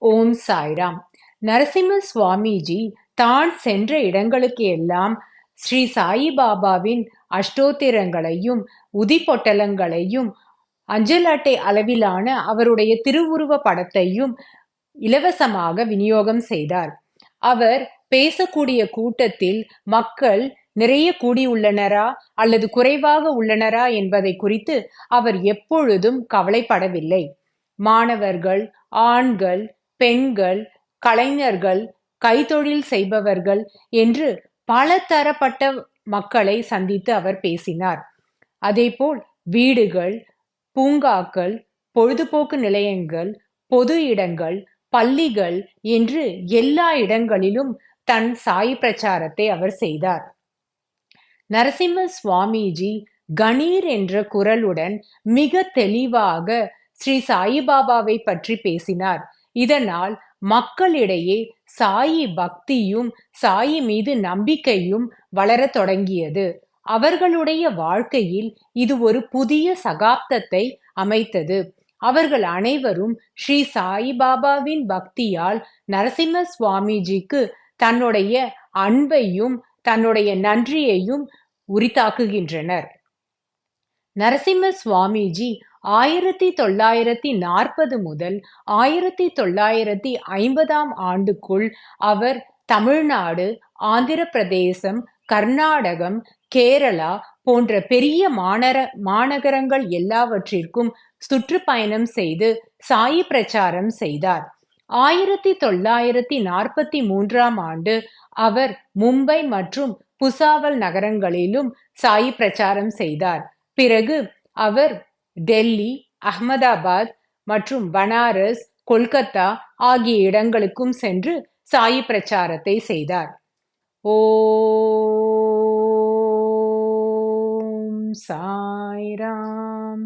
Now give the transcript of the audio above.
ஓம் சாய்ராம். நரசிம்ம சுவாமிஜி தான் சென்ற இடங்களுக்கு எல்லாம் ஸ்ரீ சாயிபாபாவின் அஷ்டோத்திரங்களையும் உதிப்பொட்டலங்களையும் அஞ்சல் அட்டை அளவிலான அவருடைய திருவுருவ படத்தையும் இலவசமாக விநியோகம் செய்தார். அவர் பேசக்கூடிய கூட்டத்தில் மக்கள் நிறைய கூடியுள்ளனரா அல்லது குறைவாக உள்ளனரா என்பதை குறித்து அவர் எப்பொழுதும் கவலைப்படவில்லை. மாணவர்கள், ஆண்கள், பெண்கள், கலைஞர்கள், கைத்தொழில் செய்பவர்கள் என்று பல தரப்பட்ட மக்களை சந்தித்து அவர் பேசினார். அதேபோல் வீடுகள், பூங்காக்கள், பொழுதுபோக்கு நிலையங்கள், பொது இடங்கள், பள்ளிகள் என்று எல்லா இடங்களிலும் தன் சாய் பிரச்சாரத்தை அவர் செய்தார். நரசிம்ம சுவாமிஜி கணீர் என்ற குரலுடன் மிக தெளிவாக ஸ்ரீ சாயிபாபாவை பற்றி பேசினார். இதனால் மக்களிடையே சாயி பக்தியும் சாயி மீது நம்பிக்கையும் வளரத் தொடங்கியது. அவர்களுடைய வாழ்க்கையில் இது ஒரு புதிய சகாப்தத்தை அமைத்தது. அவர்கள் அனைவரும் ஸ்ரீ சாயிபாபாவின் பக்தியால் நரசிம்ம சுவாமிஜிக்கு தன்னுடைய அன்பையும் தன்னுடைய நன்றியையும் உரித்தாக்குகின்றனர். நரசிம்ம சுவாமிஜி 1940 முதல் 1950 ஆண்டுக்குள் அவர் தமிழ்நாடு, ஆந்திர பிரதேசம், கர்நாடகம், கேரளா போன்ற பெரிய மாநகரங்கள் எல்லாவற்றிற்கும் சுற்றுப்பயணம் செய்து சாயி பிரச்சாரம் செய்தார். 1943 ஆண்டு அவர் மும்பை மற்றும் புசாவல் நகரங்களிலும் சாயி பிரச்சாரம் செய்தார். பிறகு அவர் டெல்லி, அஹ்மதாபாத் மற்றும் பனாரஸ், கொல்கத்தா ஆகிய இடங்களுக்கும் சென்று சாயி பிரச்சாரத்தை செய்தார். ஓம் சாய்ராம்.